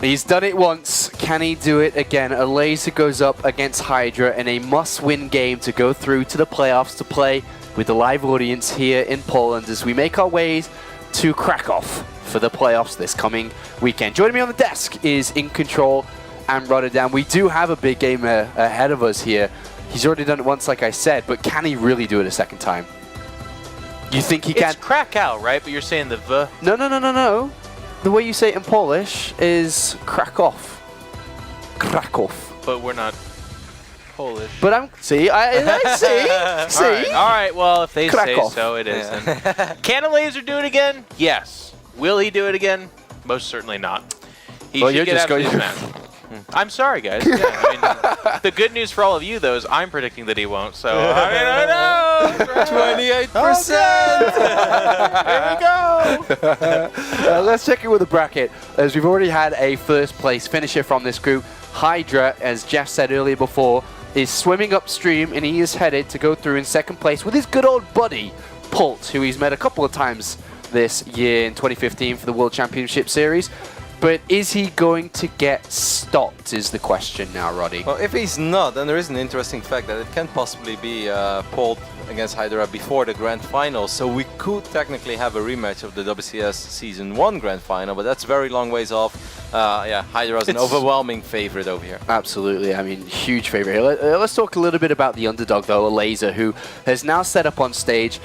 He's done it once. Can he do it again? Elazer goes up against Hydra in a must-win game to go through to the playoffs to play with the live audience here in Poland as we make our ways to Krakow for the playoffs this coming weekend. Joining me on the desk is In Control and Rotterdam. We do have a big game ahead of us here. He's already done it once, like I said, but can he really do it a second time? You think he can? It's Krakow, right? But you're saying the V? No. The way you say it in Polish is Krakow. Krakow. But we're not Polish. But I'm... See? See? All right. Well, if they Krakow. say so, it is. Then. Can Elazer do it again? Yes. Will he do it again? Most certainly not. He well, should you're get just out of going... his match. I'm sorry, guys. Yeah, I mean, the good news for all of you, though, is I'm predicting that he won't. So, I mean, I know. 28%. Here we go. Let's check in with the bracket, as we've already had a first place finisher from this group. Hydra, as Jeff said earlier before, is swimming upstream, and he is headed to go through in second place with his good old buddy, Pult, who he's met a couple of times this year in 2015 for the World Championship Series. But is he going to get stopped is the question now, Roddy. Well, if he's not, then there is an interesting fact that it can't possibly be Pult against Hydra before the Grand Final. So we could technically have a rematch of the WCS Season 1 Grand Final, but that's very long ways off. Yeah, Hydra is an overwhelming favorite over here. Absolutely. I mean, huge favorite here. Let's talk a little bit about the underdog, though, Elazer, who has now set up on stage.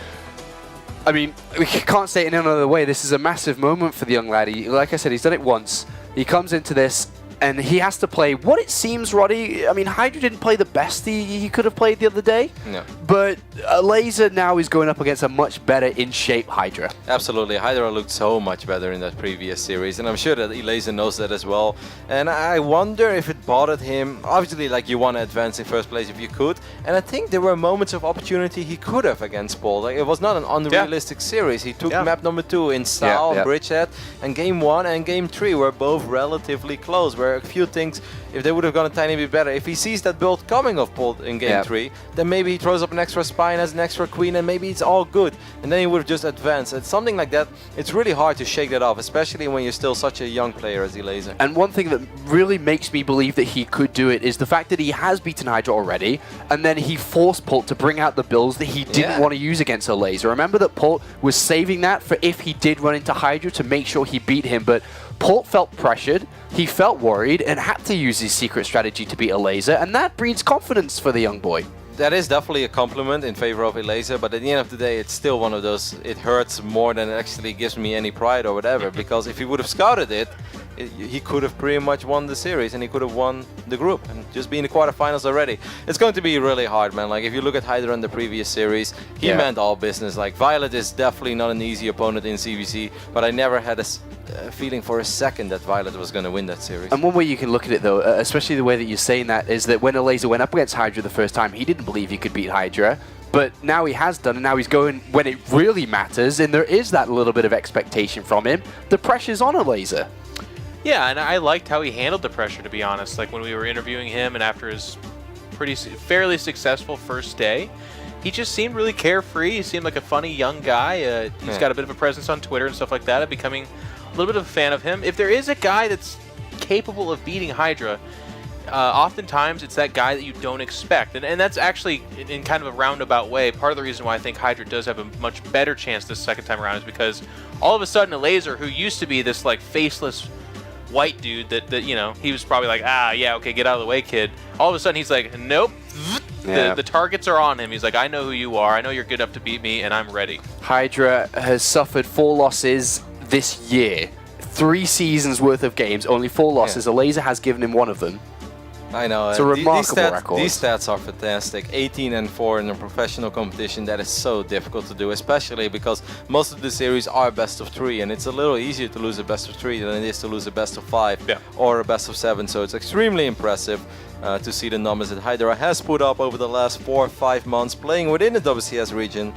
I mean, we can't say it in another way. This is a massive moment for the young lad. Like I said, he's done it once. He comes into this, and he has to play what it seems, Roddy. I mean, Hydra didn't play the best he could have played the other day. No. But Elazer now is going up against a much better in-shape Hydra. Absolutely. Hydra looked so much better in that previous series, and I'm sure that Elazer knows that as well. And I wonder if it bothered him. Obviously, like, you want to advance in first place if you could. And I think there were moments of opportunity he could have against Paul. Like, it was not an unrealistic series. He took map number 2 in style, Bridgehead, and game 1 and game 3 were both relatively close, where a few things, if they would have gone a tiny bit better, if he sees that build coming of Paul in game 3, then maybe he throws up an extra spine as an extra queen, and maybe it's all good, and then he would have just advanced. It's something like that. It's really hard to shake that off, especially when you're still such a young player as Elazer. And one thing that really makes me believe that he could do it is the fact that he has beaten Hydra already, and then he forced Pult to bring out the builds that he didn't want to use against Elazer. Remember that Pult was saving that for if he did run into Hydra to make sure he beat him, but Pult felt pressured, he felt worried, and had to use his secret strategy to beat Elazer, and that breeds confidence for the young boy. That is definitely a compliment in favor of Elazer, but at the end of the day, it's still one of those, it hurts more than it actually gives me any pride or whatever, because if he would have scouted it, he could have pretty much won the series, and he could have won the group and just be in the quarterfinals already. It's going to be really hard, man. Like, if you look at Hydra in the previous series, he meant all business. Like, Violet is definitely not an easy opponent in CVC, but I never had a feeling for a second that Violet was going to win that series. And one way you can look at it, though, especially the way that you're saying that, is that when Elazer went up against Hydra the first time, he didn't believe he could beat Hydra. But now he has done, and now he's going when it really matters, and there is that little bit of expectation from him. The pressure's on Elazer. Yeah, and I liked how he handled the pressure, to be honest. Like, when we were interviewing him, and after his fairly successful first day, he just seemed really carefree. He seemed like a funny young guy. He's got a bit of a presence on Twitter and stuff like that. I'm becoming a little bit of a fan of him. If there is a guy that's capable of beating Hydra, oftentimes it's that guy that you don't expect. And that's actually, in kind of a roundabout way, part of the reason why I think Hydra does have a much better chance this second time around is because all of a sudden Elazer, who used to be this, like, faceless white dude that you know, he was probably like, yeah, okay, get out of the way, kid. All of a sudden he's like, nope. The targets are on him. He's like, I know who you are. I know you're good enough to beat me, and I'm ready. Hydra has suffered 4 losses this year. 3 seasons worth of games, only 4 losses. Elazer has given him 1 of them. I know. It's a remarkable record. These stats are fantastic. 18-4 in a professional competition, that is so difficult to do, especially because most of the series are best of 3, and it's a little easier to lose a best of 3 than it is to lose a best of 5 or a best of 7. So it's extremely impressive to see the numbers that Hydra has put up over the last 4 or 5 months playing within the WCS region.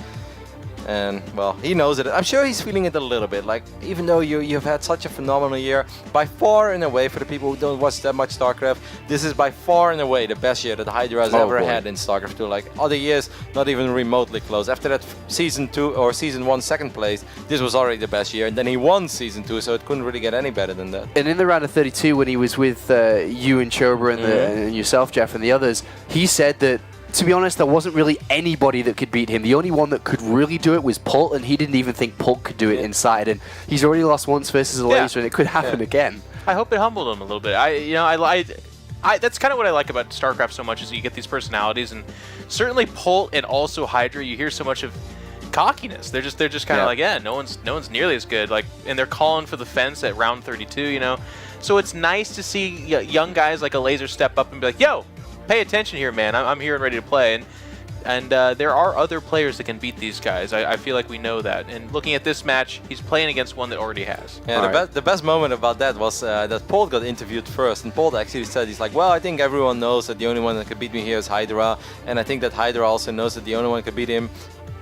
And, well, he knows it. I'm sure he's feeling it a little bit. Like, even though you've had such a phenomenal year, by far in a way, for the people who don't watch that much StarCraft, this is by far in a way the best year that Hydra has ever had in StarCraft 2. Like, other years, not even remotely close. After that Season 2 or Season 1 second place, this was already the best year. And then he won Season 2, so it couldn't really get any better than that. And in the round of 32, when he was with you and Choba and yourself, Jeff, and the others, he said that, to be honest, there wasn't really anybody that could beat him. The only one that could really do it was Pult, and he didn't even think Pult could do it inside. And he's already lost once versus Elazer, and it could happen again. I hope it humbled him a little bit. That's kind of what I like about StarCraft so much, is you get these personalities, and certainly Pult and also Hydra, you hear so much of cockiness. They're just kind of like, yeah, no one's nearly as good. Like, and they're calling for the fence at round 32, you know. So it's nice to see young guys like Elazer step up and be like, yo, pay attention here, man. I'm here and ready to play. And there are other players that can beat these guys. I feel like we know that. And looking at this match, he's playing against one that already has. Yeah, the best moment about that was that Pult got interviewed first. And Pult actually said, he's like, well, I think everyone knows that the only one that could beat me here is Hydra. And I think that Hydra also knows that the only one that could beat him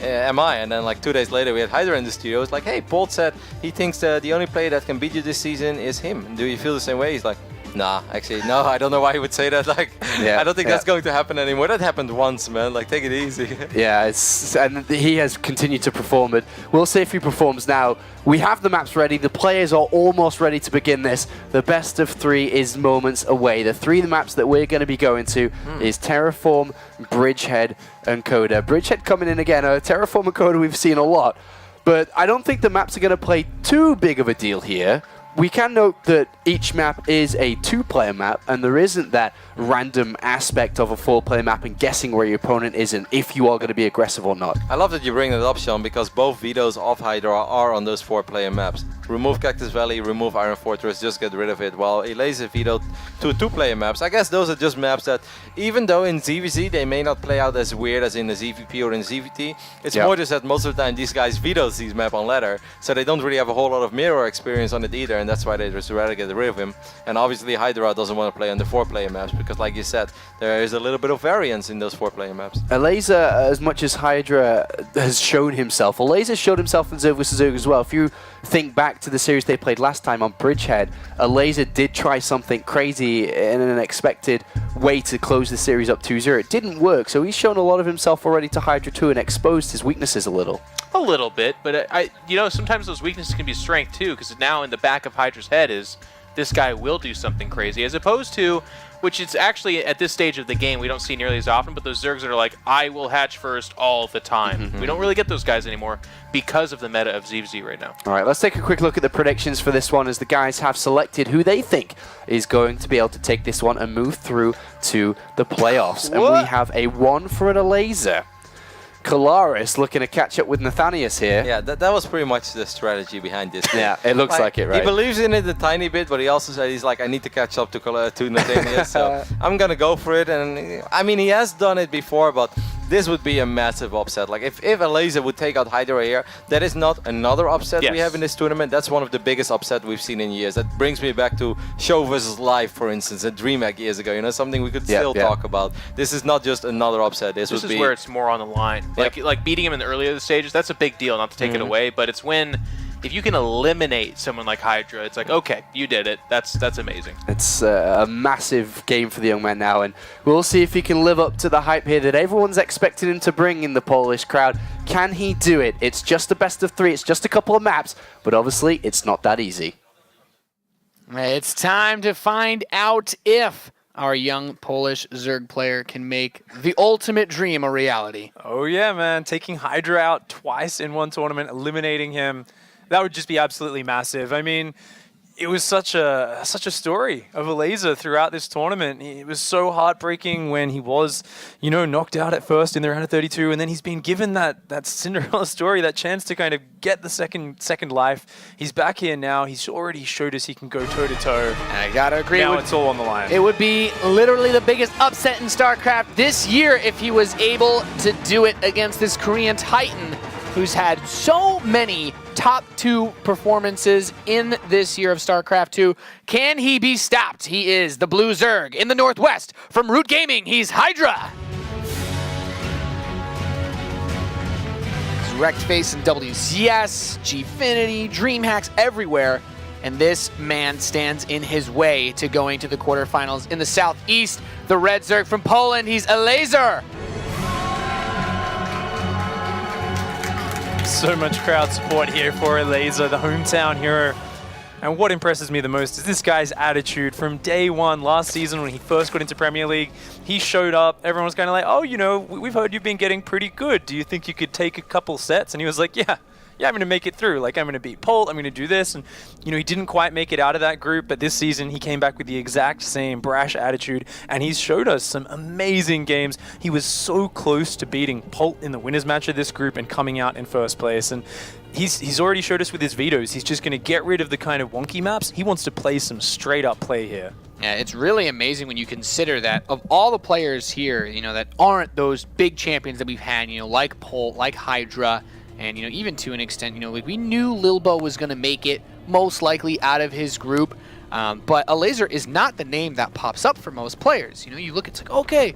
am I. And then like 2 days later, we had Hydra in the studio. It's like, hey, Pult said he thinks the only player that can beat you this season is him. Do you feel the same way? He's like, nah, actually, no, I don't know why he would say that. Like, I don't think that's going to happen anymore. That happened once, man. Like, take it easy. Yeah, and he has continued to perform it. We'll see if he performs now. We have the maps ready. The players are almost ready to begin this. The best of 3 is moments away. The 3 maps that we're going to be going to is Terraform, Bridgehead, and Coda. Bridgehead coming in again. Terraform and Coda we've seen a lot. But I don't think the maps are going to play too big of a deal here. We can note that each map is a 2-player map, and there isn't that random aspect of a 4-player map and guessing where your opponent is and if you are going to be aggressive or not. I love that you bring that up, Sean, because both vetoes of Hydra are on those 4-player maps. Remove Cactus Valley, remove Iron Fortress, just get rid of it, while Elazer vetoed 2-player maps. I guess those are just maps that, even though in ZVZ they may not play out as weird as in the ZVP or in ZVT, it's more just that most of the time these guys veto these maps on ladder, so they don't really have a whole lot of mirror experience on it either, and that's why they just rather get rid of him. And obviously Hydra doesn't want to play on the 4-player maps, because like you said, there is a little bit of variance in those 4-player maps. Elazer, as much as Hydra has shown himself, Elazer showed himself in Zerg vs Zerg as well. If you think back to the series they played last time on Bridgehead, Elazer did try something crazy in an unexpected way to close the series up 2-0. It didn't work, so he's shown a lot of himself already to Hydra 2 and exposed his weaknesses a little. A little bit, but you know, sometimes those weaknesses can be strength too, because now in the back of Hydra's head is, this guy will do something crazy, as opposed to, which it's actually at this stage of the game we don't see nearly as often, but those Zergs that are like, I will hatch first all the time. We don't really get those guys anymore because of the meta of ZVZ right now. All right, let's take a quick look at the predictions for this one, as the guys have selected who they think is going to be able to take this one and move through to the playoffs. And we have a 1 for an Elazer. Kalaris looking to catch up with Nathanius here. Yeah, that was pretty much the strategy behind this. Yeah, it looks like it, right? He believes in it a tiny bit, but he also said he's like, I need to catch up to Nathanius, so I'm gonna go for it. And I mean, he has done it before, but this would be a massive upset. Like, if Elazer would take out Hydra here, that is not another upset we have in this tournament. That's one of the biggest upsets we've seen in years. That brings me back to Show vs. Live, for instance, at DreamHack years ago. You know, something we could still talk about. This is not just another upset. This is where it's more on the line. Like beating him in the earlier stages, that's a big deal, not to take it away, but it's when, if you can eliminate someone like Hydra, it's like, okay, you did it. That's amazing. It's a massive game for the young man now, and we'll see if he can live up to the hype here that everyone's expecting him to bring in the Polish crowd. Can he do it? It's just a best of 3. It's just a couple of maps, but obviously it's not that easy. It's time to find out if our young Polish Zerg player can make the ultimate dream a reality. Oh yeah, man. Taking Hydra out twice in one tournament, eliminating him, that would just be absolutely massive. I mean, it was such a story of Elazer throughout this tournament. It was so heartbreaking when he was, you know, knocked out at first in the round of 32, and then he's been given that Cinderella story, that chance to kind of get the second life. He's back here now. He's already showed us he can go toe-to-toe. I gotta agree. Now it's all on the line. It would be literally the biggest upset in StarCraft this year if he was able to do it against this Korean Titan who's had so many top 2 performances in this year of StarCraft 2. Can he be stopped? He is the Blue Zerg in the Northwest. From Root Gaming, he's Hydra. Wrecked Face and WCS, Gfinity, DreamHacks everywhere. And this man stands in his way to going to the quarterfinals in the Southeast. The Red Zerg from Poland, he's Elazer. So much crowd support here for Elazer, the hometown hero. And what impresses me the most is this guy's attitude from day one last season when he first got into Premier League. He showed up, everyone was kind of like, oh, you know, we've heard you've been getting pretty good. Do you think you could take a couple sets? And he was like, yeah, I'm going to make it through. Like, I'm going to beat Polt, I'm going to do this. And, you know, he didn't quite make it out of that group, but this season he came back with the exact same brash attitude, and he's showed us some amazing games. He was so close to beating Polt in the winners match of this group and coming out in first place. And he's already showed us with his vetoes. He's just going to get rid of the kind of wonky maps. He wants to play some straight up play here. Yeah, it's really amazing when you consider that of all the players here, you know, that aren't those big champions that we've had, you know, like Polt, like Hydra, and, you know, even to an extent, you know, like we knew Lilbo was going to make it most likely out of his group. But Elazer is not the name that pops up for most players. You know, you look, it's like, okay,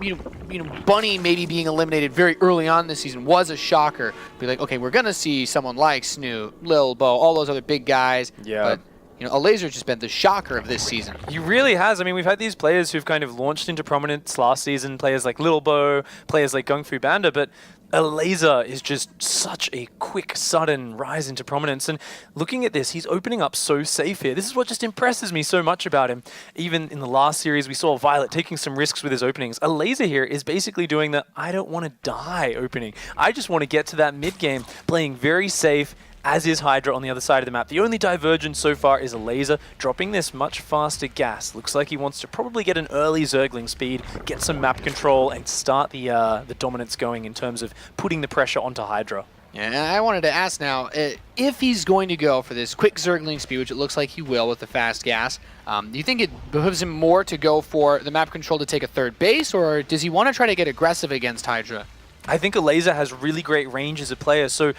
you know, Bunny maybe being eliminated very early on this season was a shocker. Be like, okay, we're going to see someone like Snoop, Lilbo, all those other big guys. Yeah. But, you know, Elazer's just been the shocker of this season. He really has. I mean, we've had these players who've kind of launched into prominence last season, players like Lilbo, players like Gung Fu Banda, but Elazer is just such a quick, sudden rise into prominence. And looking at this, he's opening up so safe here. This is what just impresses me so much about him. Even in the last series, we saw Violet taking some risks with his openings. Elazer here is basically doing the I don't want to die opening. I just want to get to that mid game, playing very safe, as is Hydra on the other side of the map. The only divergence so far is Elazer dropping this much faster gas. Looks like he wants to probably get an early Zergling speed, get some map control, and start the dominance going in terms of putting the pressure onto Hydra. Yeah, and I wanted to ask now, if he's going to go for this quick Zergling speed, which it looks like he will with the fast gas, do you think it behooves him more to go for the map control to take a third base, or does he want to try to get aggressive against Hydra? I think Elazer has really great range as a player, so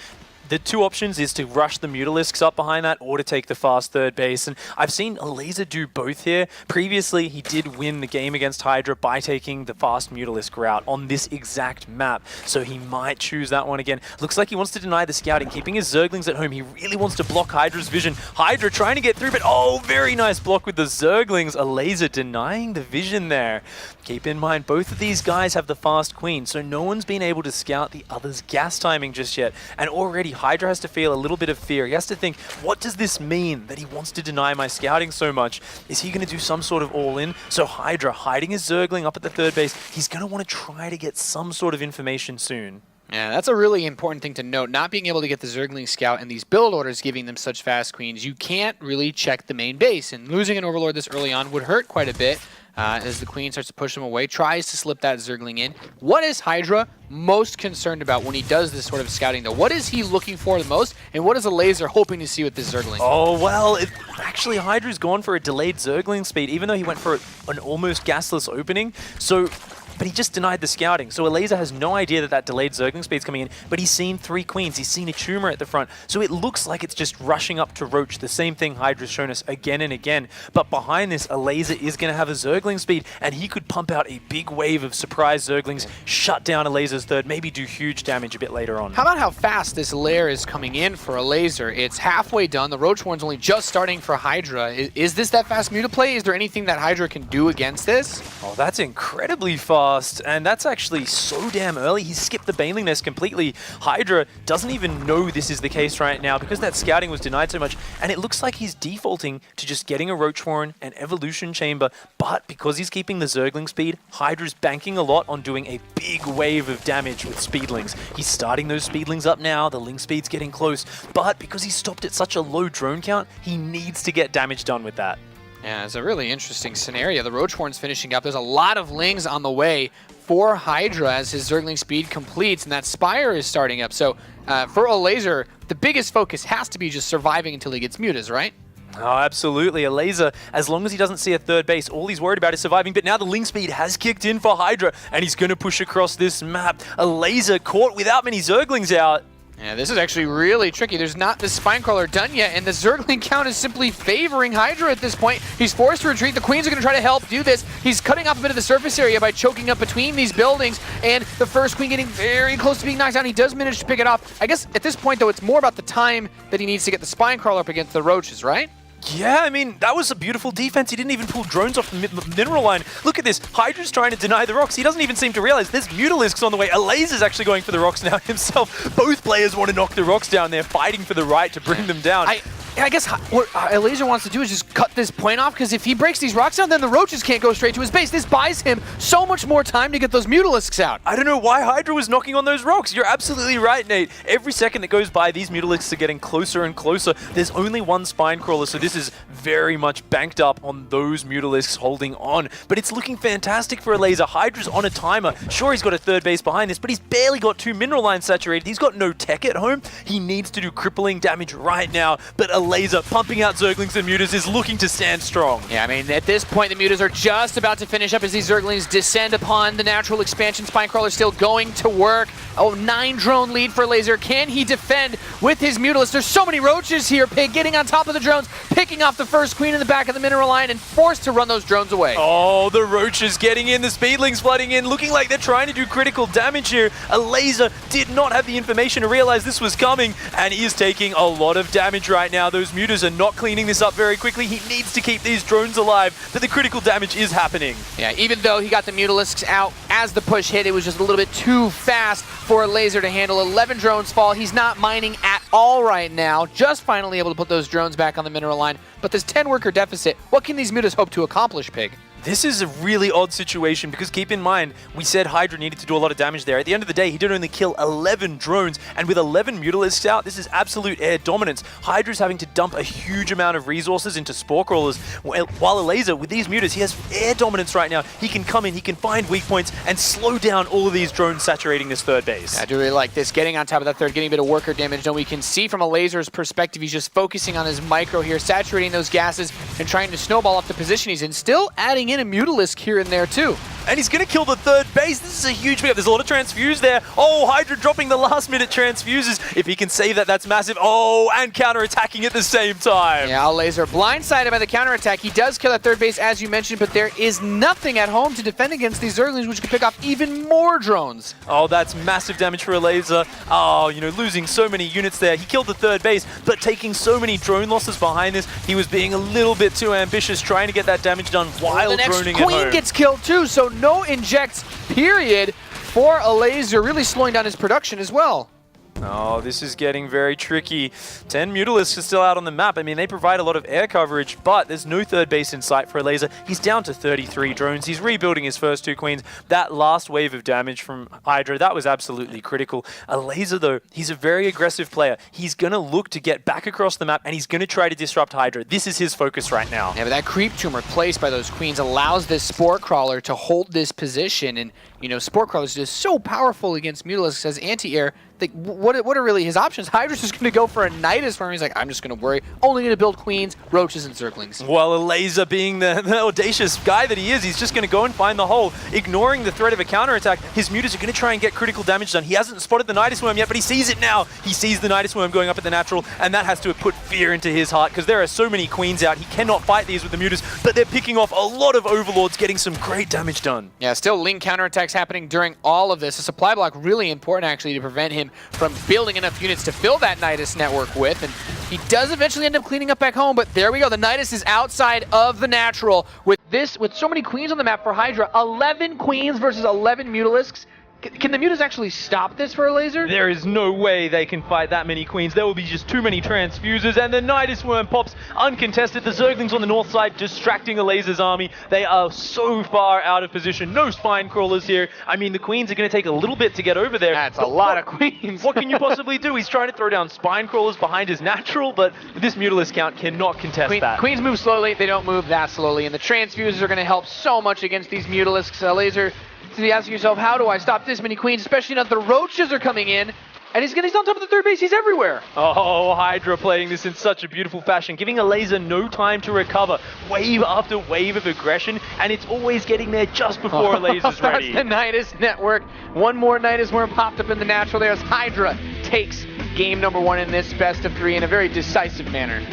the two options is to rush the Mutalisks up behind that or to take the fast third base. And I've seen Elazer do both here. Previously, he did win the game against Hydra by taking the fast Mutalisk route on this exact map. So he might choose that one again. Looks like he wants to deny the scouting, keeping his Zerglings at home. He really wants to block Hydra's vision. Hydra trying to get through, but oh, very nice block with the Zerglings. Elazer denying the vision there. Keep in mind, both of these guys have the fast queen, so no one's been able to scout the other's gas timing just yet. And already Hydra has to feel a little bit of fear. He has to think, what does this mean that he wants to deny my scouting so much? Is he going to do some sort of all-in? So Hydra hiding his Zergling up at the third base, he's going to want to try to get some sort of information soon. Yeah, that's a really important thing to note. Not being able to get the Zergling scout and these build orders giving them such fast queens, you can't really check the main base. And losing an Overlord this early on would hurt quite a bit as the queen starts to push him away, tries to slip that Zergling in. What is Hydra most concerned about when he does this sort of scouting, though? What is he looking for the most, and what is Elazer hoping to see with this Zergling? Oh, well, actually, Hydra's gone for a delayed Zergling speed, even though he went for an almost gasless opening. But he just denied the scouting. So Elazer has no idea that that delayed Zergling speed's coming in, but he's seen 3 queens. He's seen a tumor at the front. So it looks like it's just rushing up to Roach, the same thing Hydra's shown us again and again. But behind this, Elazer is going to have a Zergling speed, and he could pump out a big wave of surprise Zerglings, shut down Elazer's third, maybe do huge damage a bit later on. How about how fast this lair is coming in for Elazer? It's halfway done. The Roach Warren's only just starting for Hydra. Is this that fast Muta play? Is there anything that Hydra can do against this? Oh, that's incredibly fast, and that's actually so damn early. He skipped the Baneling Nest completely. Hydra doesn't even know this is the case right now because that scouting was denied so much, and it looks like he's defaulting to just getting a Roach Warren and Evolution Chamber, but because he's keeping the Zergling speed, Hydra's banking a lot on doing a big wave of damage with Speedlings. He's starting those Speedlings up now, the Link speed's getting close, but because he stopped at such a low drone count, he needs to get damage done with that. Yeah, it's a really interesting scenario. The Roach Warren's finishing up. There's a lot of Lings on the way for Hydra as his Zergling speed completes, and that Spire is starting up. So for Elazer, the biggest focus has to be just surviving until he gets Mutas, right? Oh, absolutely. Elazer, as long as he doesn't see a third base, all he's worried about is surviving. But now the Link speed has kicked in for Hydra, and he's going to push across this map. Elazer caught without many Zerglings out. Yeah, this is actually really tricky. There's not the Spinecrawler done yet, and the Zergling count is simply favoring Hydra at this point. He's forced to retreat. The Queens are going to try to help do this. He's cutting off a bit of the surface area by choking up between these buildings, and the first Queen getting very close to being knocked down. He does manage to pick it off. I guess at this point, though, it's more about the time that he needs to get the Spinecrawler up against the Roaches, right? Yeah, I mean, that was a beautiful defense. He didn't even pull drones off the mineral line. Look at this. Hydra's trying to deny the rocks. He doesn't even seem to realize there's Mutalisks on the way. Elazer's actually going for the rocks now himself. Both players want to knock the rocks down. They're fighting for the right to bring them down. I guess what Elazer wants to do is just cut this point off, because if he breaks these rocks down, then the Roaches can't go straight to his base. This buys him so much more time to get those Mutalisks out. I don't know why Hydra was knocking on those rocks. You're absolutely right, Nate. Every second that goes by, these Mutalisks are getting closer and closer. There's only one Spinecrawler, so this is very much banked up on those Mutalisks holding on. But it's looking fantastic for Elazer. Hydra's on a timer. Sure, he's got a third base behind this, but he's barely got 2 mineral lines saturated. He's got no tech at home. He needs to do crippling damage right now, but Elazer pumping out Zerglings and Mutas is looking to stand strong. Yeah, I mean, at this point, the Mutas are just about to finish up as these Zerglings descend upon the natural expansion. Spinecrawler still going to work. Oh, 9 drone lead for Elazer. Can he defend with his Mutalisks? There's so many Roaches here. Pig getting on top of the drones, picking off the first Queen in the back of the mineral line, and forced to run those drones away. Oh, the Roaches getting in, the Speedlings flooding in, looking like they're trying to do critical damage here. Elazer did not have the information to realize this was coming, and he is taking a lot of damage right now. Those Mutas are not cleaning this up very quickly. He needs to keep these drones alive, but the critical damage is happening. Yeah, even though he got the Mutalisks out as the push hit, it was just a little bit too fast for Elazer to handle. 11 drones fall. He's not mining at all right now, just finally able to put those drones back on the mineral line. But this 10 worker deficit, what can these Mutas hope to accomplish, Pig? This is a really odd situation, because keep in mind, we said Hydra needed to do a lot of damage there. At the end of the day, he did only kill 11 drones, and with 11 Mutalisks out, this is absolute air dominance. Hydra's having to dump a huge amount of resources into Spore Crawlers, while Elazer, with these Mutas, he has air dominance right now. He can come in, he can find weak points, and slow down all of these drones saturating this third base. I do really like this, getting on top of that third, getting a bit of worker damage. And we can see from Elazer's perspective, he's just focusing on his micro here, saturating those gases, and trying to snowball off the position he's in, still adding in a Mutalisk here and there too. And he's going to kill the third base. This is a huge pickup. There's a lot of transfuse there. Oh, Hydra dropping the last minute transfuses. If he can save that, that's massive. Oh, and counter-attacking at the same time. Yeah, Elazer blindsided by the counterattack. He does kill that third base, as you mentioned, but there is nothing at home to defend against these Zerglings, which could pick off even more drones. Oh, that's massive damage for Elazer. Oh, you know, losing so many units there. He killed the third base, but taking so many drone losses behind this, he was being a little bit too ambitious, trying to get that damage done while droning at home. The next Queen gets killed too, so no injects, period, for Elazer, really slowing down his production as well. Oh, this is getting very tricky. 10 Mutalisks are still out on the map. I mean, they provide a lot of air coverage, but there's no third base in sight for Elazer. He's down to 33 drones. He's rebuilding his first 2 Queens. That last wave of damage from Hydra, that was absolutely critical. Elazer, though, he's a very aggressive player. He's going to look to get back across the map, and he's going to try to disrupt Hydra. This is his focus right now. Yeah, but that creep tumor placed by those Queens allows this Spore Crawler to hold this position, and, you know, Spore Crawler is just so powerful against Mutalisks as anti-air. What are really his options? Hydra's just going to go for a Nidus for him. He's like, I'm just going to worry. Only going to build Queens, Roaches, and Zerglings. Well, Elazer, being the audacious guy that he is, he's just going to go and find the hole. Ignoring the threat of a counterattack, his Mutas are going to try and get critical damage done. He hasn't spotted the Nidus Worm yet, but he sees it now. He sees the Nidus Worm going up at the natural, and that has to put fear into his heart, because there are so many Queens out. He cannot fight these with the Mutas, but they're picking off a lot of Overlords, getting some great damage done. Yeah, still Ling counterattacks happening during all of this. A supply block really important, actually, to prevent him from building enough units to fill that Nidus network with, and he does eventually end up cleaning up back home, but there we go. The Nidus is outside of the natural. With so many Queens on the map for Hydra, 11 Queens versus 11 Mutalisks. Can the Mutas actually stop this for Elazer? There is no way they can fight that many Queens. There will be just too many transfuses, and the Nidus Worm pops uncontested. The Zerglings on the north side distracting Elazer's army. They are so far out of position. No spine crawlers here. I mean, the Queens are going to take a little bit to get over there. That's a lot of Queens. What can you possibly do? He's trying to throw down spine crawlers behind his natural, but this Mutalisk count cannot contest that. Queens move slowly. They don't move that slowly, and the transfuses are going to help so much against these Mutalisks. Elazer, to be asking yourself, how do I stop this many Queens, especially now the Roaches are coming in, and he's on top of the third base. He's everywhere. Oh, Hydra playing this in such a beautiful fashion, giving Elazer no time to recover. Wave after wave of aggression, and it's always getting there just before Elazer's ready. That's the Nidus network. One more Nidus Worm popped up in the natural there as Hydra takes game number 1 in this best of 3 in a very decisive manner.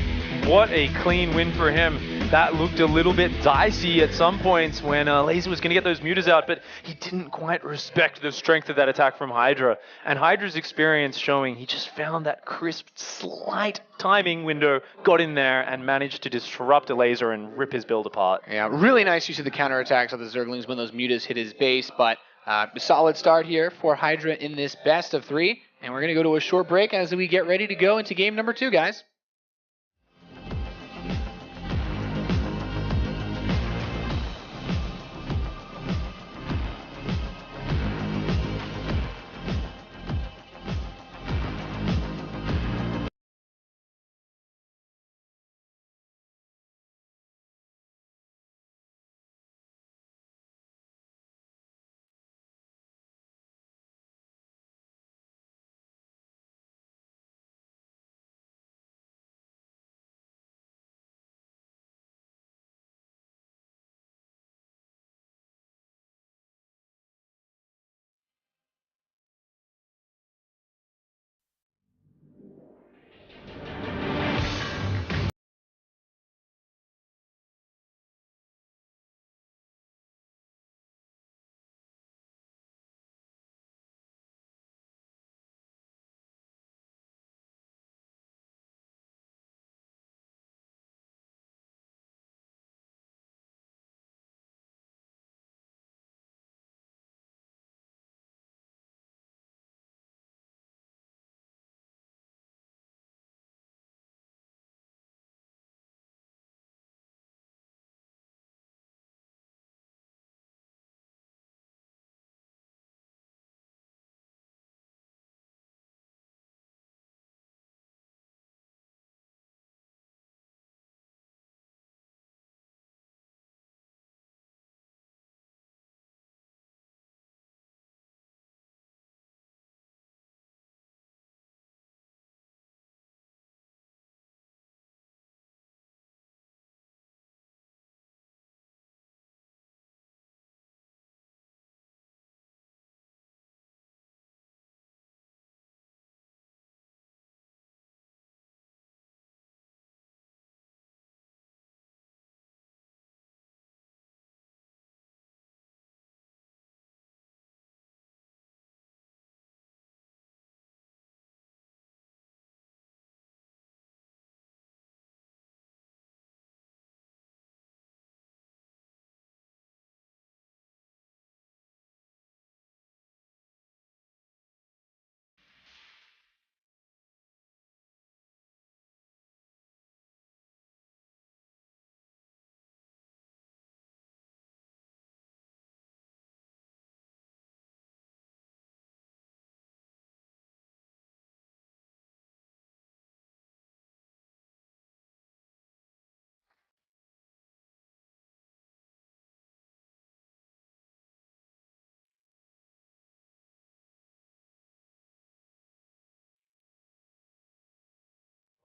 What a clean win for him. That looked a little bit dicey at some points when Elazer was going to get those mutas out, but he didn't quite respect the strength of that attack from Hydra. And Hydra's experience showing he just found that crisp, slight timing window, got in there, and managed to disrupt Elazer and rip his build apart. Yeah, really nice use of the counterattacks of the Zerglings when those mutas hit his base, but a solid start here for Hydra in this best of 3. And we're going to go to a short break as we get ready to go into game number 2, guys.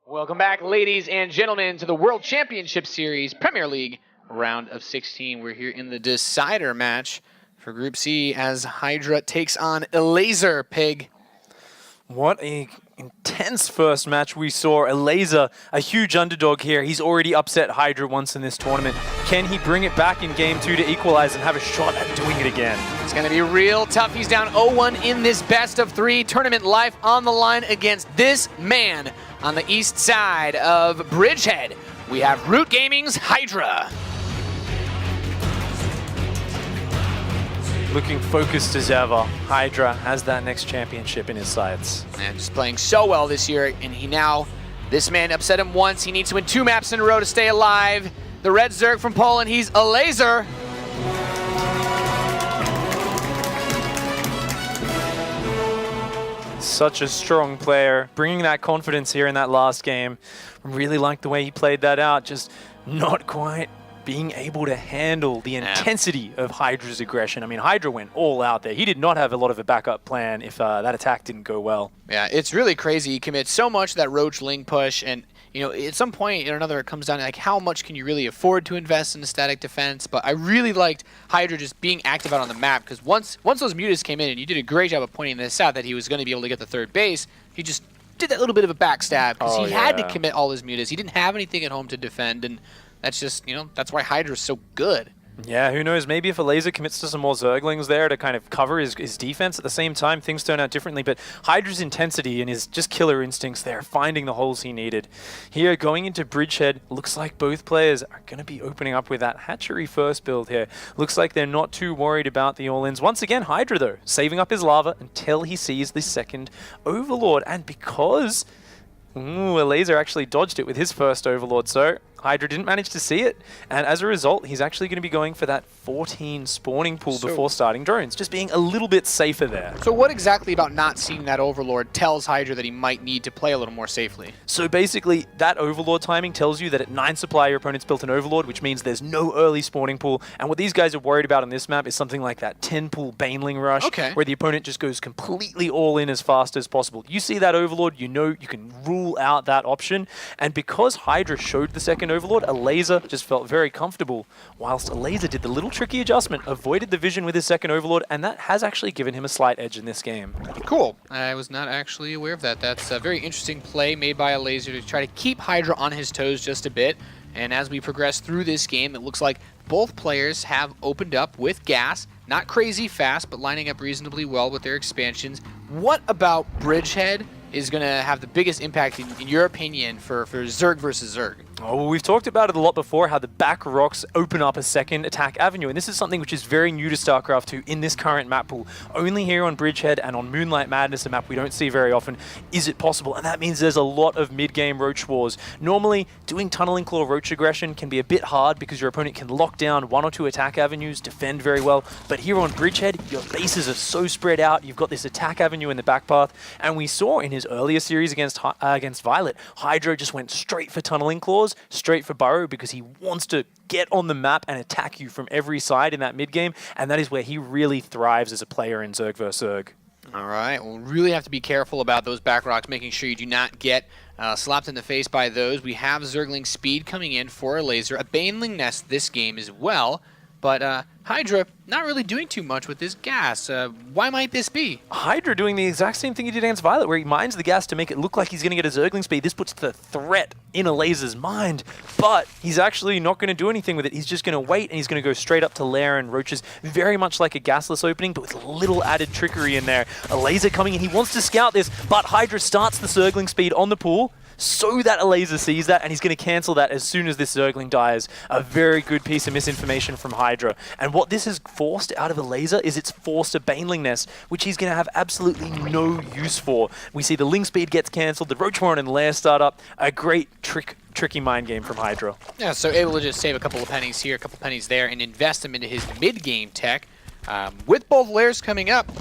Welcome back, ladies and gentlemen, to the World Championship Series Premier League round of 16. We're here in the decider match for Group C as Hydra takes on Elazer, Pig. What a intense first match we saw. Elazer, a huge underdog here. He's already upset Hydra once in this tournament. Can he bring it back in game 2 to equalize and have a shot at doing it again? It's going to be real tough. He's down 0-1 in this best of 3 tournament life on the line against this man on the east side of Bridgehead. We have Root Gaming's Hydra. Looking focused as ever. Hydra has that next championship in his sights. And just playing so well this year, and this man upset him once. He needs to win 2 maps in a row to stay alive. The Red Zerg from Poland, he's Elazer. Such a strong player, bringing that confidence here in that last game. Really liked the way he played that out, just not quite being able to handle the intensity of Hydra's aggression. I mean, Hydra went all out there. He did not have a lot of a backup plan if that attack didn't go well. Yeah, it's really crazy. He commits so much to that Roach Ling push, and at some point or another, it comes down to like how much can you really afford to invest in a static defense. But I really liked Hydra just being active out on the map, because once those mutas came in, and you did a great job of pointing this out that he was going to be able to get the third base, he just did that little bit of a backstab because Oh, he had to yeah. commit all his mutas. He didn't have anything at home to defend, and that's just, that's why Hydra's so good. Yeah, who knows? Maybe if Elazer commits to some more Zerglings there to kind of cover his defense at the same time, things turn out differently. But Hydra's intensity and his just killer instincts there, finding the holes he needed. Here, going into Bridgehead, looks like both players are going to be opening up with that hatchery first build here. Looks like they're not too worried about the all-ins. Once again, Hydra, though, saving up his lava until he sees the second Overlord. And because Elazer actually dodged it with his first Overlord, so Hydra didn't manage to see it, and as a result, he's actually going to be going for that 14 spawning pool before starting drones, just being a little bit safer there. So what exactly about not seeing that Overlord tells Hydra that he might need to play a little more safely? So basically, that Overlord timing tells you that at 9 supply, your opponent's built an Overlord, which means there's no early spawning pool, and what these guys are worried about on this map is something like that 10 pool Baneling rush, where the opponent just goes completely all in as fast as possible. You see that Overlord, you know you can rule out that option, and because Hydra showed the second Overlord, Elazer just felt very comfortable, whilst Elazer did the little tricky adjustment, avoided the vision with his second Overlord, and that has actually given him a slight edge in this game. Cool. I was not actually aware of that. That's a very interesting play made by Elazer to try to keep Hydra on his toes just a bit. And as we progress through this game, it looks like both players have opened up with gas. Not crazy fast, but lining up reasonably well with their expansions. What about Bridgehead is going to have the biggest impact, in your opinion, for Zerg versus Zerg? Oh, well, we've talked about it a lot before, how the back rocks open up a second attack avenue, and this is something which is very new to StarCraft 2 in this current map pool. Only here on Bridgehead and on Moonlight Madness, a map we don't see very often, is it possible, and that means there's a lot of mid-game roach wars. Normally, doing tunneling claw roach aggression can be a bit hard because your opponent can lock down 1 or 2 attack avenues, defend very well, but here on Bridgehead, your bases are so spread out, you've got this attack avenue in the back path, and we saw in his earlier series against Violet, Hydra just went straight for tunneling claws, straight for burrow, because he wants to get on the map and attack you from every side in that mid game, and that is where he really thrives as a player in Zerg vs. Zerg. All right, we'll really have to be careful about those back rocks, making sure you do not get slapped in the face by those. We have Zergling speed coming in for Elazer, a Baneling nest this game as well, but Hydra not really doing too much with this gas. Why might this be? Hydra doing the exact same thing he did against Violet, where he mines the gas to make it look like he's going to get a Zergling speed. This puts the threat in Elazer's mind, but he's actually not going to do anything with it. He's just going to wait, and he's going to go straight up to Lair and Roaches, very much like a gasless opening, but with a little added trickery in there. Elazer coming in, he wants to scout this, but Hydra starts the Zergling speed on the pool, so that Elazer sees that, and he's going to cancel that as soon as this Zergling dies. A very good piece of misinformation from Hydra. And what this has forced out of Elazer is it's forced a Baneling nest, which he's going to have absolutely no use for. We see the Ling speed gets cancelled, the Roach Warren and Lair start up. A great tricky mind game from Hydra. Yeah, so able to just save a couple of pennies here, a couple of pennies there, and invest them into his mid-game tech. With both Lairs coming up,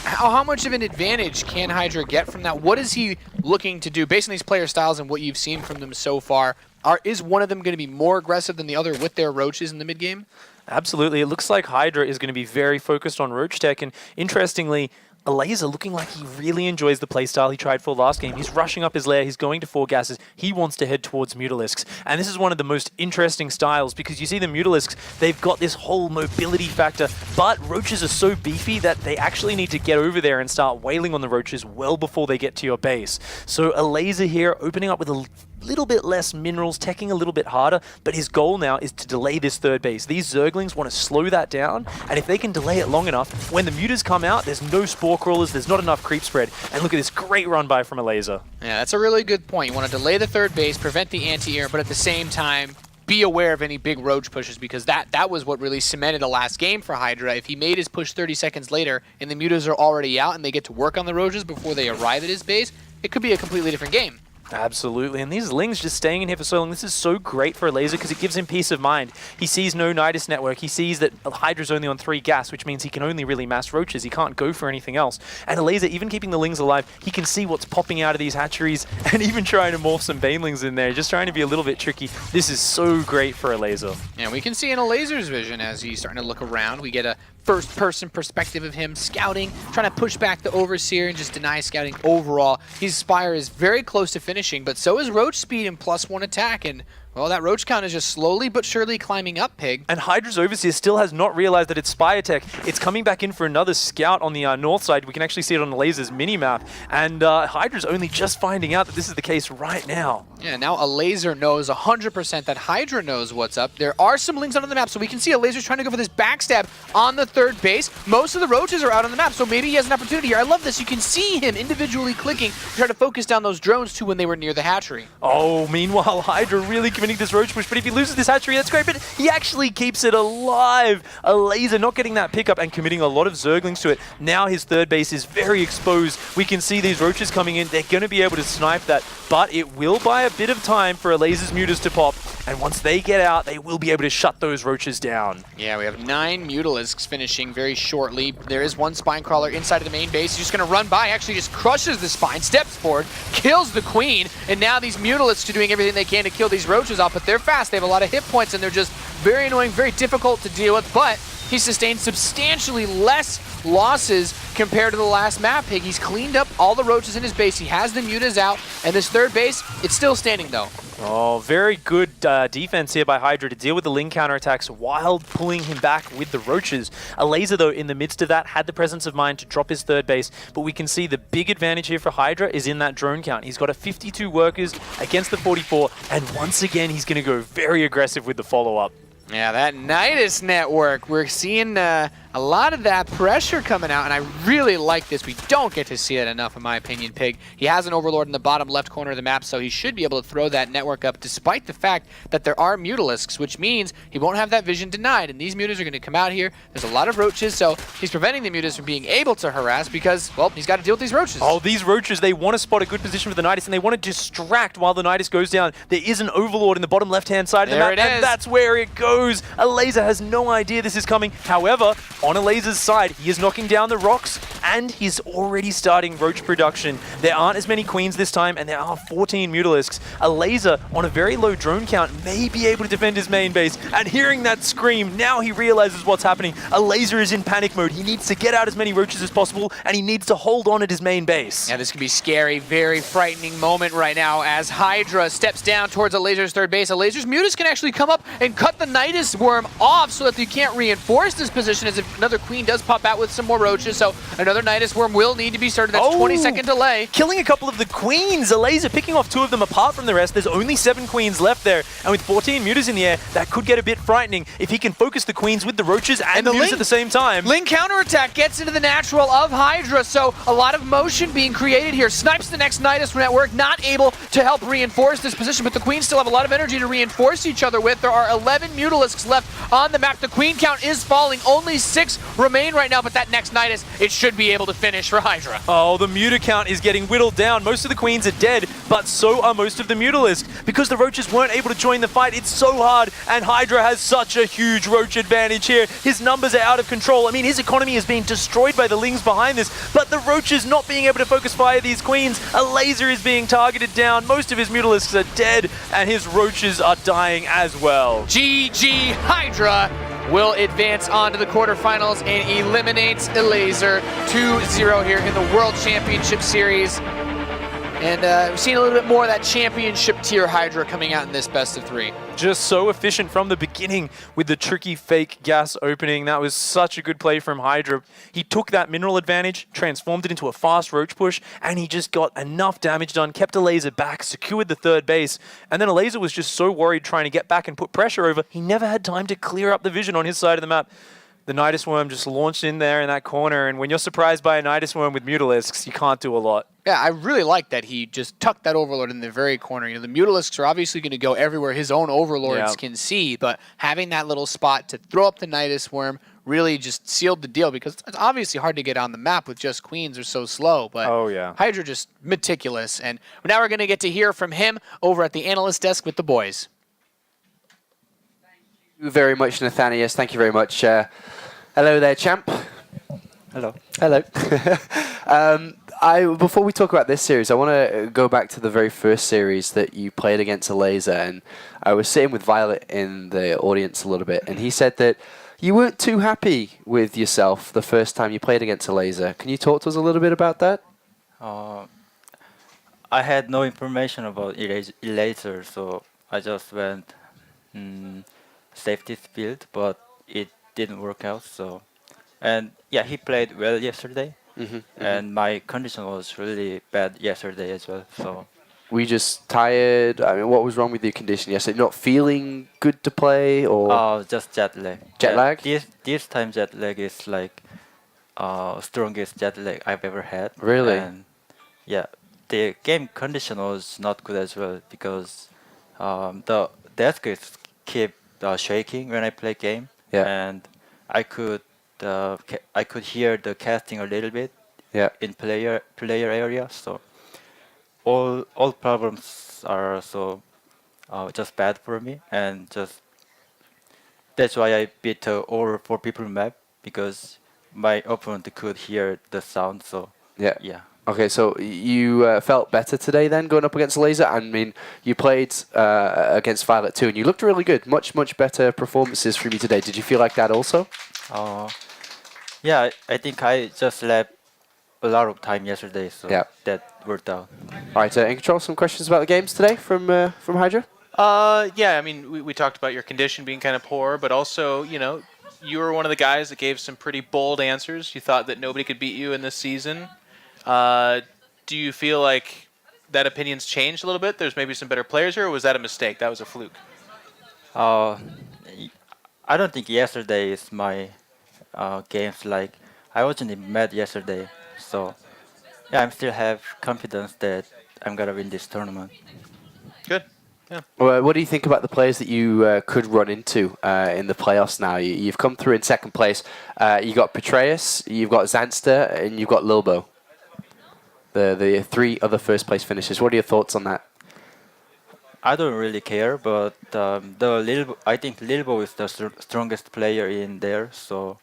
how much of an advantage can Hydra get from that? What is he looking to do based on these player styles and what you've seen from them so far? Is one of them going to be more aggressive than the other with their roaches in the mid-game? Absolutely. It looks like Hydra is going to be very focused on roach tech, and interestingly, Elazer looking like he really enjoys the playstyle he tried for last game. He's rushing up his lair, he's going to 4 gases, he wants to head towards Mutalisks. And this is one of the most interesting styles because you see the Mutalisks, they've got this whole mobility factor, but roaches are so beefy that they actually need to get over there and start wailing on the roaches well before they get to your base. So Elazer here opening up with a little bit less minerals, teching a little bit harder, but his goal now is to delay this third base. These Zerglings want to slow that down, and if they can delay it long enough, when the mutas come out, there's no spore crawlers, there's not enough creep spread, and look at this great run by from Elazer. Yeah, that's a really good point. You want to delay the third base, prevent the anti-air, but at the same time, be aware of any big roach pushes, because that was what really cemented the last game for Hydra. If he made his push 30 seconds later, and the mutas are already out, and they get to work on the roaches before they arrive at his base, it could be a completely different game. Absolutely, and these Lings just staying in here for so long, this is so great for Elazer because it gives him peace of mind. He sees no Nidus network, he sees that Hydra's only on 3 gas, which means he can only really mass roaches, he can't go for anything else. And Elazer, even keeping the Lings alive, he can see what's popping out of these hatcheries and even trying to morph some Banelings in there, just trying to be a little bit tricky. This is so great for Elazer. And we can see in Elazer's vision as he's starting to look around, we get a first-person perspective of him scouting, trying to push back the Overseer and just deny scouting overall. His Spire is very close to finishing, but so is Roach Speed and +1 attack, and Well, that roach count is just slowly but surely climbing up, Pig. And Hydra's Overseer still has not realized that it's Spire Tech. It's coming back in for another scout on the north side. We can actually see it on the Elaser's mini-map. And Hydra's only just finding out that this is the case right now. Yeah, now Elazer knows 100% that Hydra knows what's up. There are some links on the map, so we can see Elazer's trying to go for this backstab on the third base. Most of the roaches are out on the map, so maybe he has an opportunity here. I love this. You can see him individually clicking to try to focus down those drones, too, when they were near the hatchery. Oh, meanwhile, Hydra really committing this roach push, but if he loses this hatchery, that's great, but he actually keeps it alive. Elazer not getting that pickup and committing a lot of Zerglings to it. Now his third base is very exposed. We can see these roaches coming in. They're going to be able to snipe that, but it will buy a bit of time for Elazer's mutas to pop, and once they get out, they will be able to shut those roaches down. Yeah, we have 9 Mutalisks finishing very shortly. There is one Spine Crawler inside of the main base. He's just going to run by, actually just crushes the Spine, steps forward, kills the Queen, and now these Mutalisks are doing everything they can to kill these roaches off, but they're fast. They have a lot of hit points, and they're just very annoying, very difficult to deal with, but he sustained substantially less losses compared to the last map, Pig. He's cleaned up all the roaches in his base. He has the mutas out, and this third base, it's still standing, though. Oh, very good defense here by Hydra to deal with the Ling counterattacks while pulling him back with the roaches. Elazer, though, in the midst of that, had the presence of mind to drop his third base, but we can see the big advantage here for Hydra is in that drone count. He's got a 52 workers against the 44, and once again, he's going to go very aggressive with the follow-up. Yeah, that Nidus network, we're seeing a lot of that pressure coming out, and I really like this. We don't get to see it enough, in my opinion, Pig. He has an Overlord in the bottom left corner of the map, so he should be able to throw that network up, despite the fact that there are Mutalisks, which means he won't have that vision denied, and these mutas are going to come out here. There's a lot of roaches, so he's preventing the mutas from being able to harass because, well, he's got to deal with these roaches. Oh, these roaches, they want to spot a good position for the Nidus, and they want to distract while the Nidus goes down. There is an Overlord in the bottom left-hand side of the map, and that's where it goes. Elazer has no idea this is coming. However, on Elazer's side, he is knocking down the rocks, and he's already starting roach production. There aren't as many queens this time, and there are 14 Mutalisks. Elazer, on a very low drone count, may be able to defend his main base, and hearing that scream, now he realizes what's happening. Elazer is in panic mode. He needs to get out as many roaches as possible, and he needs to hold on at his main base. Yeah, this could be scary, very frightening moment right now as Hydra steps down towards Elazer's third base. Elazer's mutas can actually come up and cut the Nidus worm off so that you can't reinforce this position, as if another queen does pop out with some more roaches, so another Nidus worm will need to be started. That's 20-second delay. Killing a couple of the queens. Elazer picking off 2 of them apart from the rest. There's only 7 queens left there, and with 14 mutas in the air, that could get a bit frightening if he can focus the queens with the roaches and the mutas at the same time. Ling counterattack gets into the natural of Hydra, so a lot of motion being created here. Snipes the next Nidus network, not able to help reinforce this position, but the queens still have a lot of energy to reinforce each other with. There are 11 Mutalisks left on the map. The queen count is falling. Only 6 remain right now, but that next Nidus, it should be able to finish for Hydra. Oh, the muta count is getting whittled down. Most of the queens are dead, but so are most of the Mutalisks. Because the roaches weren't able to join the fight, it's so hard, and Hydra has such a huge roach advantage here. His numbers are out of control. I mean, his economy is being destroyed by the Lings behind this, but the roaches not being able to focus fire these queens. Elazer is being targeted down. Most of his Mutalisks are dead, and his roaches are dying as well. GG Hydra will advance on to the quarterfinals and eliminates Elazer 2-0 here in the World Championship Series. And we've seen a little bit more of that championship tier Hydra coming out in this best of 3. Just so efficient from the beginning with the tricky fake gas opening. That was such a good play from Hydra. He took that mineral advantage, transformed it into a fast roach push, and he just got enough damage done, kept Elazer back, secured the third base, and then Elazer was just so worried trying to get back and put pressure over, he never had time to clear up the vision on his side of the map. The Nidus Worm just launched in there in that corner, and when you're surprised by a Nidus Worm with Mutalisks, you can't do a lot. Yeah, I really like that he just tucked that Overlord in the very corner. You know, the Mutalisks are obviously going to go everywhere his own Overlords can see, but having that little spot to throw up the Nidus Worm really just sealed the deal, because it's obviously hard to get on the map with just queens. They're so slow, but Hydra just meticulous. And now we're going to get to hear from him over at the analyst desk with the boys. Thank you very much, Nathanias. Thank you very much. Hello there, champ. Hello. Hello. Before we talk about this series, I want to go back to the very first series that you played against Elazer, and I was sitting with Violet in the audience a little bit, and he said that you weren't too happy with yourself the first time you played against Elazer. Can you talk to us a little bit about that? I had no information about Elazer, so I just went safety field, but it didn't work out. So, and yeah, he played well yesterday, and my condition was really bad yesterday as well. So, Were you just tired? I mean, what was wrong with your condition yesterday? Not feeling good to play, or just jet lag. Jet lag? This time jet lag is like strongest jet lag I've ever had. Really? And yeah, the game condition was not good as well because the desk is keep shaking when I play game. Yeah. And I could hear the casting a little bit yeah? in player area. So all problems are so just bad for me, and just that's why I beat all 4 people map because my opponent could hear the sound. So Yeah. yeah. Okay, so you felt better today then going up against Elazer? I mean, you played against Violet too, and you looked really good. Much better performances from you today. Did you feel like that also? Yeah, I think I just left a lot of time yesterday, so Yeah. that worked out. All right, in control, some questions about the games today from Hydra? Yeah, I mean, we talked about your condition being kind of poor, but also, you know, you were one of the guys that gave some pretty bold answers. You thought that nobody could beat you in this season. Do you feel like that opinion's changed a little bit? There's maybe some better players here, or was that a mistake? That was a fluke. I don't think yesterday is my games. Like I wasn't mad yesterday, so yeah, I still have confidence that I'm gonna win this tournament. Good. Yeah. Well, what do you think about the players that you could run into in the playoffs now? You've come through in second place. You got Petraeus, you've got Zanster, and you've got Lilbo. The 3 other first place finishers. What are your thoughts on that? I don't really care, but I think Lilbo is the strongest player in there, so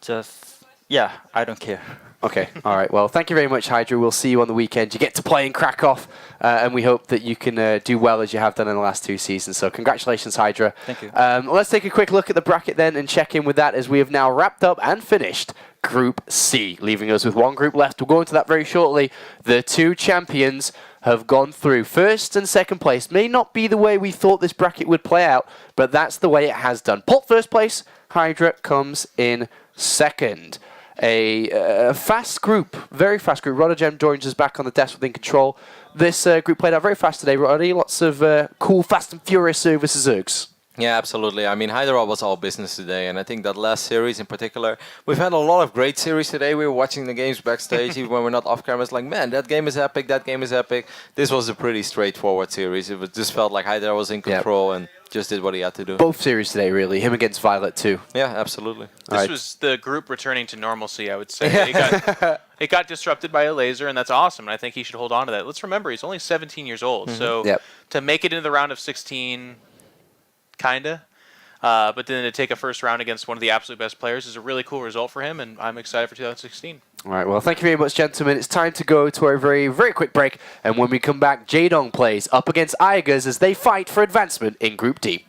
just yeah, I don't care. Okay, all right. Well, thank you very much, Hydra. We'll see you on the weekend. You get to play in Krakow, and we hope that you can do well as you have done in the last 2 seasons. So congratulations, Hydra. Thank you. Let's take a quick look at the bracket then and check in with that as we have now wrapped up and finished Group C, leaving us with 1 group left. We'll go into that very shortly. The 2 champions have gone through. First and second place may not be the way we thought this bracket would play out, but that's the way it has done. Pult first place, Hydra comes in second. A fast group, very fast group. Rodagem joins us back on the desk within control. This group played out very fast today, Roddy. Lots of cool, fast and furious versus Zergs. Yeah, absolutely. I mean, Hydra was all business today, and I think that last series in particular, we've had a lot of great series today. We were watching the games backstage, even when we're not off camera. It's like, man, that game is epic, that game is epic. This was a pretty straightforward series. It just felt like Hydra was in control and just did what he had to do. Both series today, really. Him against Violet, too. Yeah, absolutely. This was the group returning to normalcy, I would say. It got disrupted by Elazer, and that's awesome, and I think he should hold on to that. Let's remember, he's only 17 years old, so to make it into the round of 16, kinda, but then to take a first round against one of the absolute best players is a really cool result for him, and I'm excited for 2016. All right, well, thank you very much, gentlemen. It's time to go to our very, very quick break, and when we come back, Jaedong plays up against Aigers as they fight for advancement in Group D.